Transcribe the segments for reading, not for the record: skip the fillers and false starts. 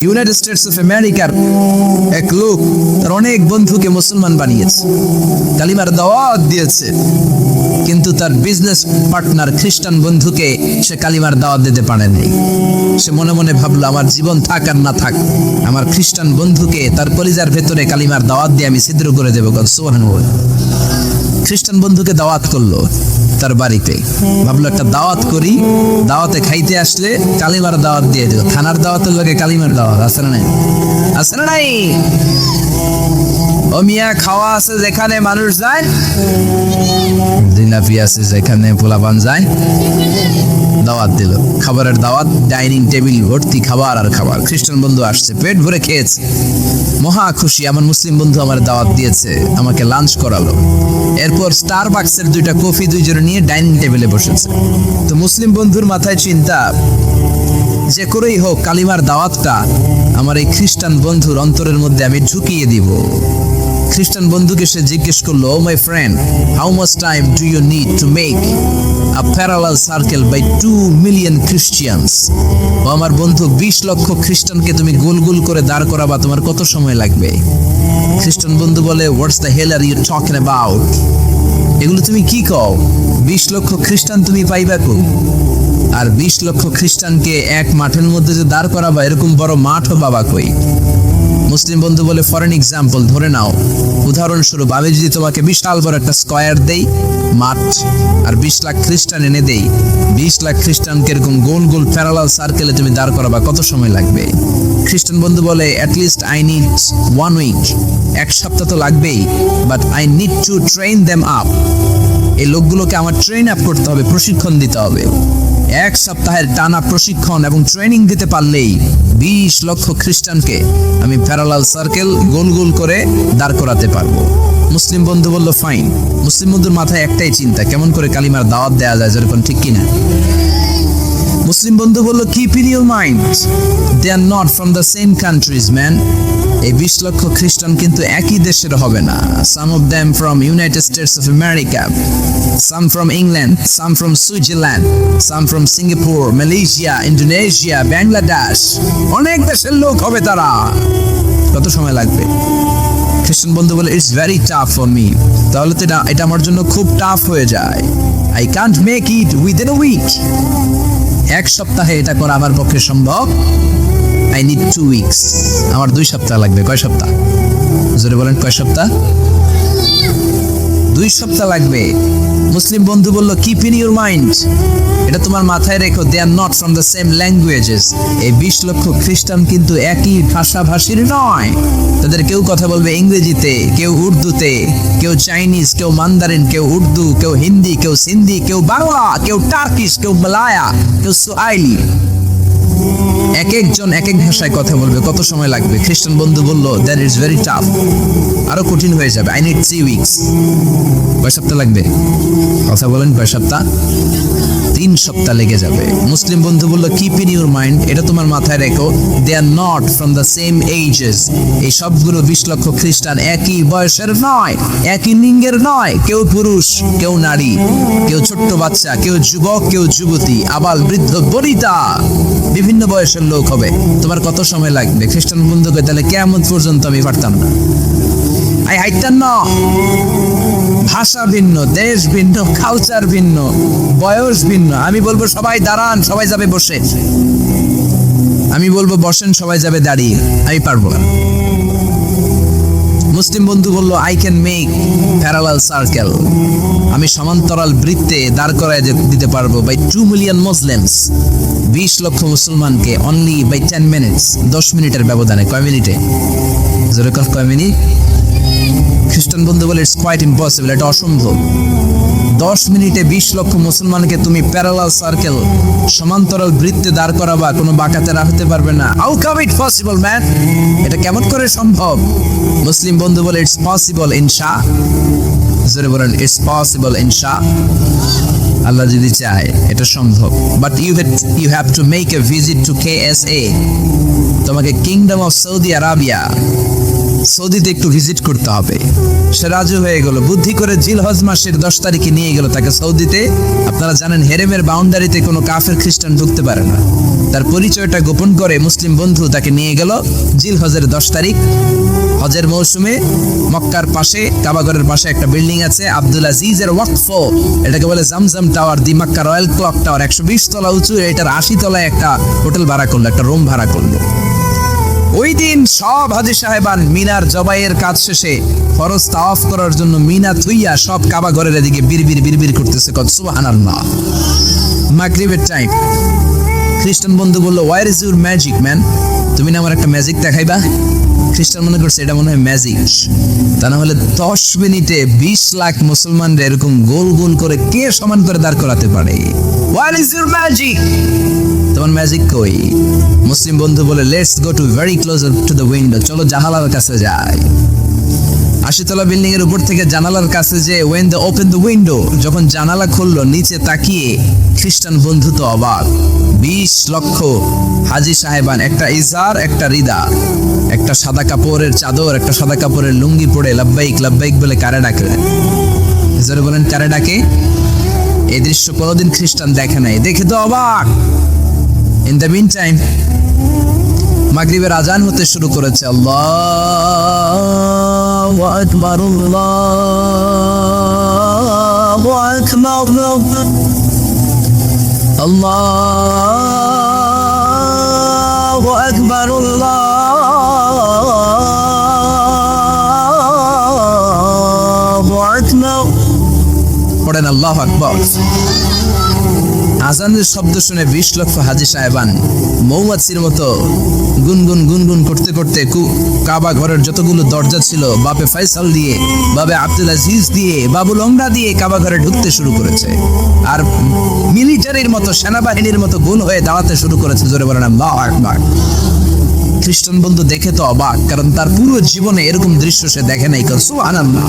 United States of আমেরিকার এক লোক তার অনেক বন্ধুকে মুসলমান বানিয়েছে, কালিমার দাওয়াত দিয়েছে, কিন্তু তার বিজনেস পার্টনার খ্রিস্টান বন্ধুকে সে কালিমার দাওয়াত দিতে পারে নাই। সে মনে মনে ভাবলো, আমার জীবন থাক আর না থাক, আমার খ্রিস্টান বন্ধুকে তার কলিজার ভেতরে কালিমার দাওয়াত দিয়ে আমি ছিদ্র করে দেবো। সুবহানাল্লাহ। খ্রিস্টান বন্ধুকে দাওয়াত করলো তার বাড়িতে, ভাবলো একটা দাওয়াত করি, দাওয়াতে খাইতে আসলে কালিমার দাওয়াত দিয়ে দিল। থানার দাওয়াতের লোকে কালিমার দাওয়াত আছে না নাই? আছে না নাই? ও মিয়া, খাওয়া আছে যেখানে মানুষ যায়, জিলাপি আছে যেখানে পোলাপান যায়, দাওয়াত দিল, খাবারের দাওয়াত, ডাইনিং টেবিল ভর্তি খাবার আর খাবার। খ্রিস্টান বন্ধু আসছে, পেট ভরে খেয়েছে, মহা খুশি, আমার মুসলিম বন্ধু আমার দাওয়াত দিয়েছে, আমাকে লাঞ্চ করালো। এরপর স্টারবাক্সের 2টা কফি দুইজনে নিয়ে ডাইনিং টেবিলে বসেছে। তো মুসলিম বন্ধুর মাথায় চিন্তা, যে করেই হোক কালিমার দাওয়াতটা আমার এই খ্রিস্টান বন্ধুর অন্তরের মধ্যে আমি ঢুকিয়ে দিব। খ্রিস্টান বন্ধুকে সে জিজ্ঞেস করলো, oh my friend, how much time do you need to make a parallel circle by 2 million Christians? ও আমার বন্ধু, 20 লক্ষ খ্রিস্টানকে তুমি গোল গোল করে দাঁড় করাবা, তোমার কত সময় লাগবে? খ্রিস্টান বন্ধু বলে, what's the hell are you talking about? এগুলো তুমি কি কও? 20 লক্ষ খ্রিস্টান তুমি পাইবা কই? আর 20 লক্ষ খ্রিস্টানকে এক মাঠের মধ্যে যে দাঁড় করাবা, এরকম বড় মাঠও বাবা কই? মুসলিম বন্ধু বলে, ফর এন এক্সাম্পল, ধরে নাও, উদাহরণস্বরূপ আমি যদি তোমাকে বিশাল বড় একটা স্কয়ার দেই, মাঠ, আর 20 লাখ খ্রিস্টান এনে দেই, 20 লাখ খ্রিস্টানকে এরকম গোল গোল প্যারালাল সার্কেলে তুমি দাঁড় করাবা, কত সময় লাগবে? খ্রিস্টান বন্ধু বলে, অ্যাটলিস্ট আই নিড 1 উইক, 1 সপ্তাহ তো লাগবেই, but I need to train them up. এই লোকগুলোকে আমার ট্রেন আপ করতে হবে, প্রশিক্ষণ দিতে হবে। 1 সপ্তাহের টানা প্রশিক্ষণ এবং ট্রেনিং দিতে পারলেই 20 লক্ষ খ্রিস্টানকে আমি প্যারালাল সার্কেল গোল গোল করে দাঁড় করাতে পারবো। মুসলিম বন্ধু বলল, ফাইন। মুসলিম বন্ধুর মাথায় একটাই চিন্তা, কেমন করে কালিমার দাওয়াত দেওয়া যায়, যেরকম ঠিক কিনা? মুসলিম বন্ধু বলল, keep in your mind, they are not from the same countries man. এই 20 লক্ষ খ্রিস্টান কিন্তু একই দেশের হবে না। Some of them from United States of America, some from England, some from Switzerland, some from Singapore, Malaysia, Indonesia, Bangladesh, অনেক দেশের লোক হবে তারা। কত সময় লাগবে? খ্রিস্টান বন্ধু বলে, it's very tough for me. তাহলে তো এটা আমার জন্য খুব টাফ হয়ে যায়। I can't make it within a week. 1 সপ্তাহে এটা করা আমার পক্ষে সম্ভব। I need 2 weeks. আমার 2 সপ্তাহ লাগবে। কয় সপ্তাহ? জোরে বলেন, কয় সপ্তাহ? 2 সপ্তাহ লাগবে। মুসলিম বন্ধু বলল, কিপ ইন ইউর মাইন্ড, এটা তোমার মাথায় রেখো, they are not from the same languages. এই 20 লক্ষ খ্রিস্টান কিন্তু একই ভাষাভাষীর নয়। তাদের কেউ কথা বলবে ইংরেজিতে, কেউ উর্দুতে, কেউ চাইনিজ, কেউ মান্দারিন, কেউ উর্দু, কেউ হিন্দি, কেউ সিন্ধি, কেউ বাংলা, কেউ টার্কিশ, কেউ মালায়া, কেউ সুয়াহিলি। এক একজন এক এক ভাষায় কথা বলবে, কত সময় লাগবে? খ্রিস্টান বন্ধু বলল, দ্যাট ইজ ভেরি টাফ, আরো কঠিন হয়ে যাবে। I need 3 weeks. কয় সপ্তাহ লাগবে? কথা বলেন, কয় সপ্তাহ? 3 সপ্তাহ লেগে যাবে। মুসলিম বন্ধু বলল, কিপ ইন ইউর মাইন্ড, এটা তোমার মাথায় রেখো, they are not from the same ages. এই সবগুলো 20 লক্ষ খ্রিস্টান একই বয়সের নয়, একই লিঙ্গের নয়। কেউ পুরুষ, কেউ নারী, কেউ ছোট্ট বাচ্চা, কেউ যুবক, কেউ যুবতী, আবাল বৃদ্ধ বনিতা, বিভিন্ন বয়সের লোক হবে। তোমার কত সময় লাগবে? খ্রিস্টান বন্ধুকে, তাহলে কিয়ামত পর্যন্ত আমি পারতাম না। আই হাইতাম না। ভাষা ভিন্ন, দেশ ভিন্ন, কালচার ভিন্ন, বয়স ভিন্ন। আমি বলবো সবাই দাঁড়ান, সবাই যাবে বসে। আমি বলবো বসেন, সবাই যাবে দাঁড়িয়ে। আমি পারবো না। মুসলিম বন্ধু বলল, I can make parallel circle, আমি সমান্তরাল বৃত্তে দাঁড় করায় দিতে পারবো বাই 2 মিলিয়ন মুসলিমস, 20 লক্ষ মুসলমানকে, অনলি বাই 10 মিনিটস, 10 মিনিটের ব্যবধানে। কয় মিনিটে? জোরে কর, কয় মিনিট? খ্রিস্টান বন্ধু বলে, ইটস কোয়াইট ইম্পসিবল, এটা অসম্ভব। 10 মিনিটে 20 লক্ষ মুসলমানকে তুমি প্যারালাল সার্কেল, সমান্তরাল বৃত্তে দাঁড় করাবা, কোনো বাঁকাতেরা হতে পারবে না। How come it possible man? এটা কেমন করে সম্ভব? মুসলিম বন্ধু বলে, ইটস পসিবল ইনশা। জোরে বলেন, ইটস পসিবল ইনশা। আল্লাহ যদি চায় এটা সম্ভব। But you have to make a visit to KSA, তোমাকে কিংডম অফ সৌদি আরাবিয়া, সৌদিতে একটু ভিজিট করতে হবে। সে রাজি হয়ে গেল, বুদ্ধি করে জিলহজ মাসের 10 তারিখে নিয়ে গেল তাকে সৌদিতে। আপনারা জানেন হেরেমের বাউন্ডারিতে কোনো কাফের খ্রিস্টান ঢুকতে পারে না। তার পরিচয়টা গোপন করে মুসলিম বন্ধু তাকে নিয়ে গেল জিলহজের 10 তারিখ হজের মৌসুমে। মক্কার পাশে, কাবাঘরের পাশে একটা বিল্ডিং আছে আব্দুল আজিজের ওয়াকফ, এটাকে বলে জামজাম টাওয়ার, দি মক্কা রয়্যাল ক্লক টাওয়ার। 120 তলা উঁচু, এটার 80 তলায় একটা হোটেল ভাড়া করলো, একটা রুম ভাড়া করলো। ওই দিন সব হাজী সাহেবান মিনার জবাইয়ের কাজ শেষে ফরজ তাওয়াফ করার জন্য মিনা থুইয়া সব কাবা ঘরের এদিকে বিড়বিড় করতেছে, কত সুবহানাল্লাহ। মাগরিবের টাইম। খ্রিস্টান বন্ধু বললো, where is your magic man? তুমি না আমার একটা ম্যাজিক দেখাইবা? খ্রিস্টান মনে করছে এটা মনে হয় ম্যাজিক। তা না হলে 10 মিনিটে 20 লাখ মুসলমানরা এরকম গোল গোল করে কে সমান করে দাঁড় করাতে পারে? What is your magic? তোমার ম্যাজিক কই? মুসলিম বন্ধু বলে, let's go to very close to the window, চলো জানালার কাছে যাই। 80 তলা বিল্ডিং এর উপর থেকে জানালার কাছে যে when the open the window, যখন জানালা খুললো নিচে তাকিয়ে খ্রিস্টান বন্ধু তো অবাক। 20 লক্ষ হাজী সাহেবান, একটা ইজার, একটা রিদা, একটা সাদা কাপড়ের চাদর, একটা সাদা কাপড়ের লুঙ্গি পরে লাব্বাইক লাব্বাইক বলে কারে ডাকে। জোরে বলেন, কারে ডাকে? এই দৃশ্য কোনোদিন খ্রিস্টান দেখে নাই, দেখে তো অবাক। ইন দ্য মিন টাইম মাগরিবের আজান হতে শুরু করেছে। আল্লাহু আকবার, আল্লাহু আকবার, আল্লাহু আকবার, আল্লাহু আকবার। পড়েন আল্লাহু আকবার। আজানের শব্দ শুনে 20 লক্ষ হাজী সাহেবান মৌমাছির মতো গুনগুন করতে করতে কাবা ঘরের যতগুলো দরজা ছিল বাপে ফয়সাল দিয়ে, বাবে আব্দুল আজিজ দিয়ে, বাবুল ওমরা দিয়ে কাবা ঘরে ঢুকতে শুরু করেছে। আর মিলিটারির মতো, সেনাবাহিনীর মতো গোল হয়ে দাঁড়াতে শুরু করেছে। জোরে বলেন আল্লাহু আকবার। খ্রিস্টান বন্ধু দেখে তো অবাক, কারণ তার পুরো জীবনে এরকম দৃশ্য সে দেখে নাই। সুবহানাল্লাহ।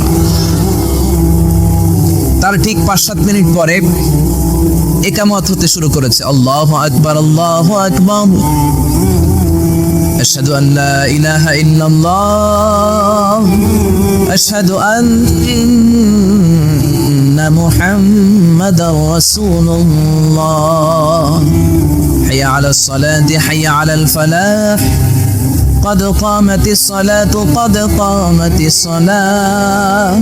তার ঠিক 5-7 মিনিট পরে ইকামত হতে শুরু করেছে। আল্লাহু আকবার, আল্লাহু আকবার, আশহাদু আন লা ইলাহা ইল্লাল্লাহ, আশহাদু আন্না মুহাম্মাদার রাসূলুল্লাহ, হাইয়া আলাস সালাতি, হাইয়া আলাল ফালাহ, قد قامت الصلاة قد قامت الصلاة،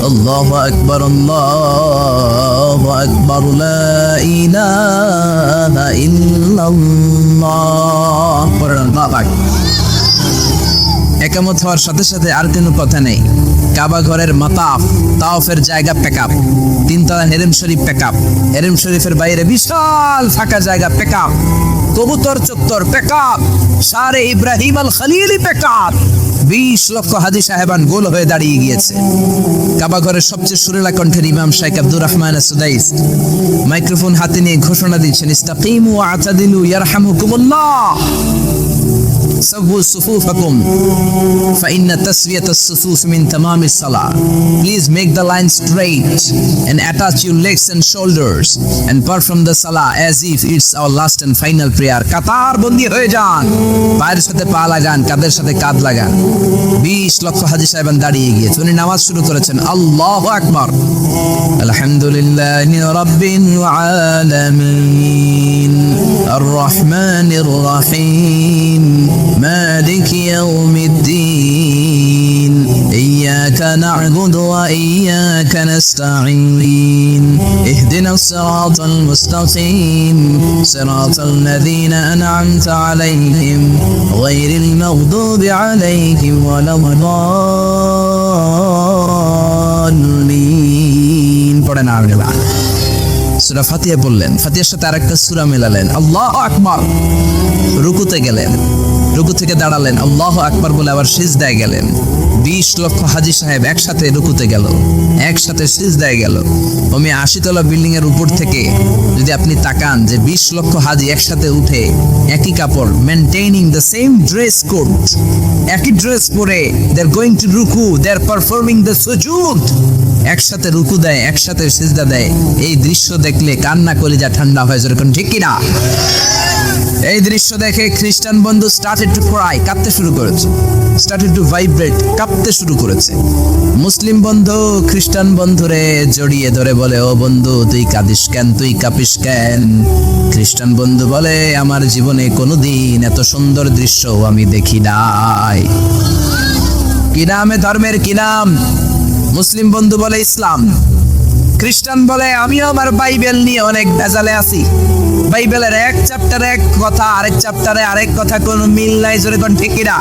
الله أكبر الله أكبر لا إله إلا الله। একামত হওয়ার সাথে সাথে আর কোনো কথা নেই। কাবা ঘরের মাতাফ, তাওয়াফের জায়গা প্যাকআপ, 3 তলা হেরেম শরীফ প্যাকআপ, হেরেম শরীফের বাইরে বিশাল ফাঁকা জায়গা প্যাকআপ, কবুতর চত্বর প্যাকআপ, সারে ইব্রাহিম আল খলিলি প্যাকআপ। 20 লক্ষ হাজী সাহেবান গোল হয়ে দাঁড়িয়ে গিয়েছে। কাবা ঘরের সবচেয়ে সুরেলা কণ্ঠের ইমাম শাইখ আব্দুর রহমান সুদাইস মাইক্রোফোন হাতে নিয়ে ঘোষণা দিচ্ছেন, ইস্তাকিমু ওয়া আতাদিলু ইয়ারহামুকুমুল্লাহ, সাওউ সুফুফাকুম ফাইন্না তাসওয়িয়াতাস সুফুফ মিন তামামিস সালাহ। Please make the line straight and attach your legs and shoulders and perform the salah as if it's our last and final prayer. কাতার বন্দী হয়ে যান, পায়ের সাথে পা লাগান, কাঁধের সাথে কাঁধ লাগান। 20 লক্ষ হাজী সাহেবান দাঁড়িয়ে গিয়েছে। উনি নামাজ শুরু করেছেন। আল্লাহু আকবার, আলহামদুলিল্লাহি রাব্বিল আলামিন, আর রহমানির রহিম, مالك يوم الدين، إياك نعبد وإياك نستعين، اهدنا الصراط المستقيم، صراط الذين أنعمت عليهم غير المغضوب عليهم ولا الضالين। পড়েন আল্লাহ। সূরা ফাতিহা বললেন, ফাতিহার সাথে আরেকটা সূরা মেলালেন। আল্লাহু আকবার। রুকুতে গেলেন, রুকু থেকে দাঁড়ালেন, আল্লাহু আকবার বলে আবার সিজদায় গেলেন। 20 লক্ষ হাজী সাহেব একসাথে রুকুতে গেল, একসাথে সিজদায় গেল। 80 তলা বিল্ডিং এর উপর থেকে যদি আপনি তাকান যে 20 লক্ষ হাজী একসাথে উঠে একই কাপড়, maintaining the same dress code, একই ড্রেস পরে দে আর গোইং টু রুকু, দে আর পারফর্মিং দ্য সুজুদ, একসাথে রুকু দেয়, একসাথে সিজদা দেয়। এই দৃশ্য দেখলে কান্না কলিজা ঠান্ডা হয়। যেরকম ঠিক কিনা? এই দৃশ্য দেখে খ্রিস্টান বন্ধু স্টার্টেড টু ক্রাই, কাঁদতে শুরু করেছে, স্টার্টেড টু ভাইব্রেট, কাঁপতে শুরু করেছে। মুসলিম বন্ধু খ্রিস্টান বন্ধুরে জড়িয়ে ধরে বলে, ও বন্ধু তুই কাঁদিস কেন, তুই কাঁপিস কেন? খ্রিস্টান বন্ধু বলে, আমার জীবনে কোনোদিন এত সুন্দর দৃশ্য আমি দেখি নাই। কি নামে ধর্মের, কি নাম? মুসলিম বন্ধু বলে ইসলাম। খ্রিস্টান বলে, আমিও আমার বাইবেল নিয়ে অনেক ভেজালে আছি, বাইবেলের এক চ্যাপ্টারে এক কথা, আরেক চ্যাপ্টারে আরেক কথা, কোনো মিল নাই, জোরে কোন ঠিক কিনা?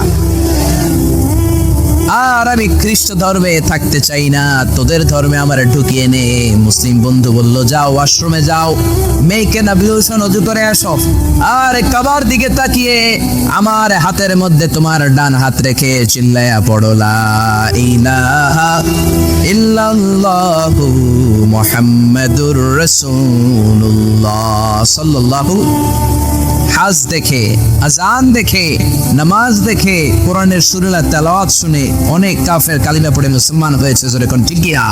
আর আমি খ্রিস্ট ধর্মে থাকতে চাই না, তোদের ধর্মে আমার ঢুকিয়ে নে। মুসলিম বন্ধু বলল, যাও ওয়াশরুমে যাও, মেয়েকে অ্যাবলিউশন ওযু করে আসো, আর কাবার দিকে তাকিয়ে আমার হাতের মধ্যে তোমার ডান হাত রেখে চিল্লায়া পড়ো, লা ইলাহা ইল্লাল্লাহু মুহাম্মাদুর রাসূলুল্লাহ সাল্লাল্লাহু। হাজ দেখে, আজান দেখে, নামাজ দেখে, কোরআনের সূরা তেলাওয়াত শুনে অনেক কাফের কালিমা পড়ে মুসলমান হয়েছে, জোরে কোন ঠিক কিনা?